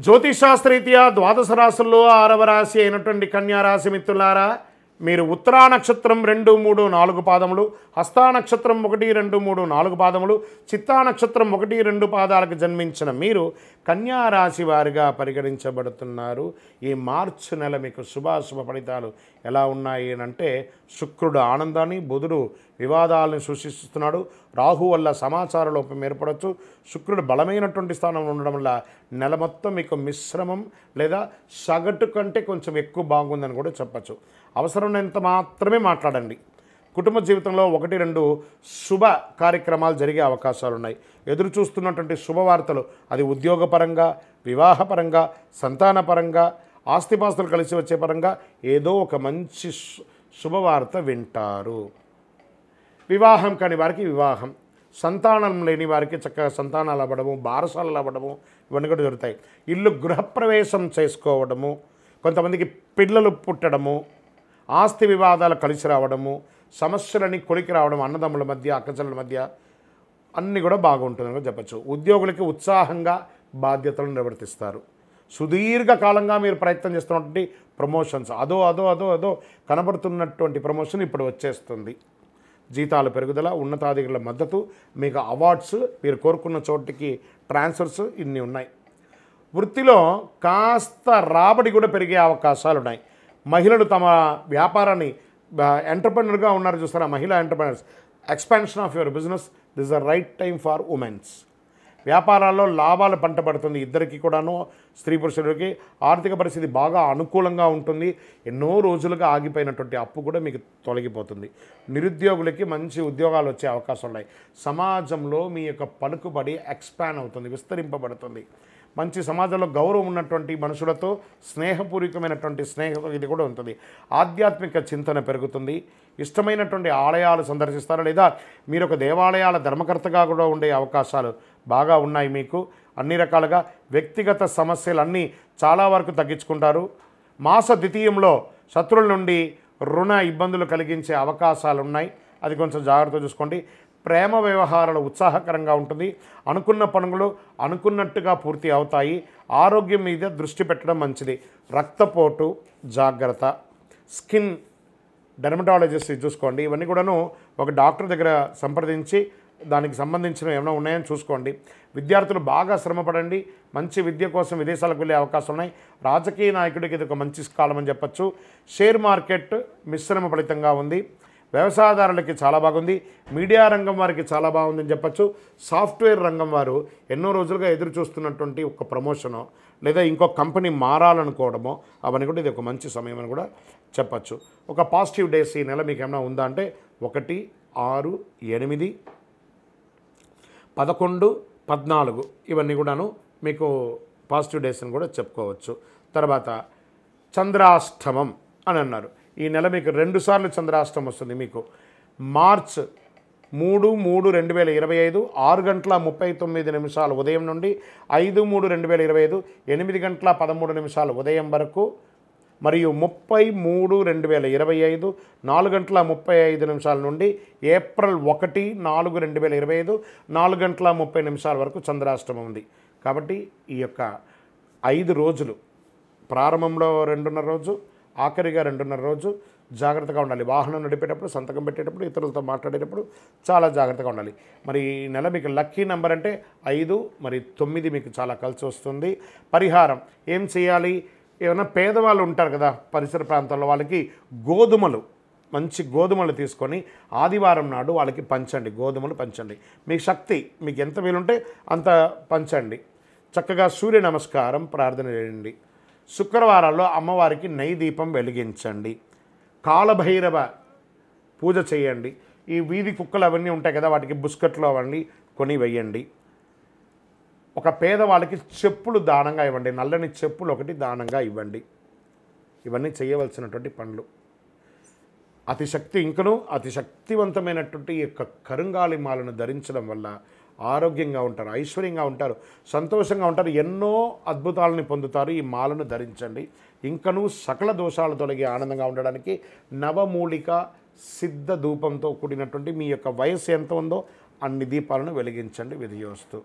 జ్యోతిషాస్త్రరీత్యా ద్వాదశ రాశుల్లో 6వ రాశి అయినటువంటి కన్యా రాశి మిత్రులారా, మీరు ఉత్తరా నక్షత్రం 2, 3, 4 పాదములు, హస్తా నక్షత్రం 1, 2, 3, 4 పాదములు, చిత్తా నక్షత్రం 1, 2 పాదాలకు జన్మించిన మీరు కన్యా రాశి వారిగా పరిగణించబడుతున్నారు. ఈ మార్చి నెల మీకు శుభాశుభ ఫలితాలు ఎలా ఉన్నాయి అంటే, శుక్రుడు ఆనందాన్ని, బుధుడు వివాదాలను సూచిస్తున్నాడు, రాహు వల్ల సమాచార లోపం ఏర్పడవచ్చు, శుక్రుడు బలమైనటువంటి స్థానంలో ఉండడం వల్ల నెల మొత్తం మీకు మిశ్రమం లేదా సగటు కంటే కొంచెం ఎక్కువ బాగుందని కూడా చెప్పచ్చు. అవసరమైనంత మాత్రమే మాట్లాడండి. కుటుంబ జీవితంలో 1, 2 శుభ కార్యక్రమాలు జరిగే అవకాశాలు ఉన్నాయి. ఎదురు చూస్తున్నటువంటి శుభవార్తలు, అది ఉద్యోగపరంగా, వివాహపరంగా, సంతానపరంగా, ఆస్తిపాస్తులు కలిసి వచ్చే పరంగా ఏదో ఒక మంచి శుభవార్త వింటారు. వివాహం కాని వారికి వివాహం, సంతానం లేని వారికి చక్కగా సంతానాలు అవ్వడము, బారసాలలు అవ్వడము, ఇవన్నీ కూడా జరుగుతాయి. ఇల్లు గృహప్రవేశం చేసుకోవడము, కొంతమందికి పిల్లలు పుట్టడము, ఆస్తి వివాదాలు కలిసి రావడము, సమస్యలని కొలికి రావడం, అన్నదమ్ముల మధ్య, అక్కచెల్లెల మధ్య అన్నీ కూడా బాగుంటుందని చెప్పచ్చు. ఉద్యోగులకి ఉత్సాహంగా బాధ్యతలను నిర్వర్తిస్తారు. సుదీర్ఘకాలంగా మీరు ప్రయత్నం చేస్తున్నటువంటి ప్రమోషన్స్, అదో కనబడుతున్నటువంటి ప్రమోషన్ ఇప్పుడు వచ్చేస్తుంది. జీతాల పెరుగుదల, ఉన్నతాధికారుల మద్దతు, మీకు అవార్డ్స్, మీరు కోరుకున్న చోటికి ట్రాన్స్ఫర్స్, ఇన్ని ఉన్నాయి. వృత్తిలో కాస్త రాబడి కూడా పెరిగే అవకాశాలు ఉన్నాయి. మహిళలు తమ వ్యాపారాన్ని, ఎంటర్ప్రెన్యూర్గా ఉన్నారు చూస్తారా, మహిళా entrepreneurs, expansion of your business, this the right time for women's. వ్యాపారాల్లో లాభాలు పంటపడుతుంది. ఇద్దరికి కూడాను, స్త్రీ పురుషులకి ఆర్థిక పరిస్థితి బాగా అనుకూలంగా ఉంటుంది. ఎన్నో రోజులుగా ఆగిపోయినటువంటి అప్పు కూడా మీకు తొలగిపోతుంది. నిరుద్యోగులకి మంచి ఉద్యోగాలు వచ్చే అవకాశం ఉన్నాయి. సమాజంలో మీ యొక్క పలుకుబడి ఎక్స్పాండ్ అవుతుంది, విస్తరింపబడుతుంది. మంచి సమాజంలో గౌరవం ఉన్నటువంటి మనుషులతో స్నేహపూర్వకమైనటువంటి స్నేహం ఇది కూడా ఉంటుంది. ఆధ్యాత్మిక చింతన పెరుగుతుంది. ఇష్టమైనటువంటి ఆలయాలు సందర్శిస్తారు, లేదా మీరు ఒక దేవాలయాల ధర్మకర్తగా కూడా ఉండే అవకాశాలు బాగా ఉన్నాయి. మీకు అన్ని రకాలుగా వ్యక్తిగత సమస్యలన్నీ చాలా వరకు తగ్గించుకుంటారు. మాస ద్వితీయంలో శత్రువుల నుండి రుణ ఇబ్బందులు కలిగించే అవకాశాలు ఉన్నాయి, అది కొంచెం జాగ్రత్త చూసుకోండి. ప్రేమ వ్యవహారాలు ఉత్సాహకరంగా ఉంటుంది. అనుకున్న పనులు అనుకున్నట్టుగా పూర్తి అవుతాయి. ఆరోగ్యం మీద దృష్టి పెట్టడం మంచిది. రక్తపోటు జాగ్రత్త. స్కిన్ డెర్మటాలజిస్ట్ చూసుకోండి. ఇవన్నీ కూడాను ఒక డాక్టర్ దగ్గర సంప్రదించి దానికి సంబంధించిన ఏమైనా ఉన్నాయని చూసుకోండి. విద్యార్థులు బాగా శ్రమపడండి. మంచి విద్య కోసం విదేశాలకు వెళ్ళే అవకాశం ఉన్నాయి. రాజకీయ నాయకుడికి ఇది ఒక మంచి కాలం అని చెప్పచ్చు. షేర్ మార్కెట్ మిశ్రమ ఫలితంగా ఉంది. వ్యవసాయదారులకి చాలా బాగుంది. మీడియా రంగం వారికి చాలా బాగుందని చెప్పచ్చు. సాఫ్ట్వేర్ రంగం వారు ఎన్నో రోజులుగా ఎదురు చూస్తున్నటువంటి ఒక ప్రమోషనో లేదా ఇంకో కంపెనీ మారాలనుకోవడమో అవన్నీ కూడా ఇది ఒక మంచి సమయం అని కూడా చెప్పచ్చు. ఒక పాజిటివ్ డేస్ ఈ నెల మీకు ఏమైనా ఉందా అంటే 1, 6, 8, 11, 14 ఇవన్నీ కూడాను మీకు పాజిటివ్ డేస్ అని కూడా చెప్పుకోవచ్చు. తర్వాత చంద్రాష్టమం అని అన్నారు. ఈ నెల మీకు 2 సార్లు చంద్రాష్టమం వస్తుంది. మీకు మార్చ్ 3, 3, 2025 6:39 ఉదయం నుండి 5/3/2025 8:13 ఉదయం వరకు, మరియు 30/3/2025 4:35 నుండి ఏప్రిల్ 1, 4, 2025 4:30 వరకు చంద్రాష్టమం ఉంది. కాబట్టి ఈ యొక్క 5 రోజులు, ప్రారంభంలో 2.5 రోజు, ఆఖరిగా 2.5 రోజు జాగ్రత్తగా ఉండాలి. వాహనం నడిపేటప్పుడు, సంతకం పెట్టేటప్పుడు, ఇతరులతో మాట్లాడేటప్పుడు చాలా జాగ్రత్తగా ఉండాలి. మరి ఈ నెల మీకు లక్కీ నెంబర్ అంటే 5 మరి 9 మీకు చాలా కలిసి వస్తుంది. పరిహారం ఏం చేయాలి? ఏమైనా పేదవాళ్ళు ఉంటారు కదా పరిసర ప్రాంతాల్లో, వాళ్ళకి గోధుమలు, మంచి గోధుమలు తీసుకొని ఆదివారం నాడు వాళ్ళకి పంచండి. గోధుమలు పంచండి. మీ శక్తి, మీకు ఎంత వీలుంటే అంత పంచండి. చక్కగా సూర్య నమస్కారం ప్రార్థన చేయండి. శుక్రవారాల్లో అమ్మవారికి నెయ్యి దీపం వెలిగించండి. కాలభైరవ పూజ చేయండి. ఈ వీధి కుక్కలు అవన్నీ ఉంటాయి కదా, వాటికి బిస్కెట్లు అవన్నీ కొని వేయండి. ఒక పేదవాళ్ళకి చెప్పులు దానంగా ఇవ్వండి. నల్లని చెప్పులు ఒకటి దానంగా ఇవ్వండి. ఇవన్నీ చేయవలసినటువంటి పనులు. అతి శక్తివంతమైనటువంటి ఈ యొక్క కరుంగాలి మాలను ధరించడం వల్ల ఆరోగ్యంగా ఉంటారు, ఐశ్వర్యంగా ఉంటారు, సంతోషంగా ఉంటారు, ఎన్నో అద్భుతాలని పొందుతారు. ఈ మాలను ధరించండి. ఇంకనూ సకల దోషాలు తొలగి ఆనందంగా ఉండడానికి నవమూలిక సిద్ధ ధూపంతో కూడినటువంటి మీ యొక్క వయస్సు ఎంత ఉందో అన్ని దీపాలను వెలిగించండి. విధియోస్తు.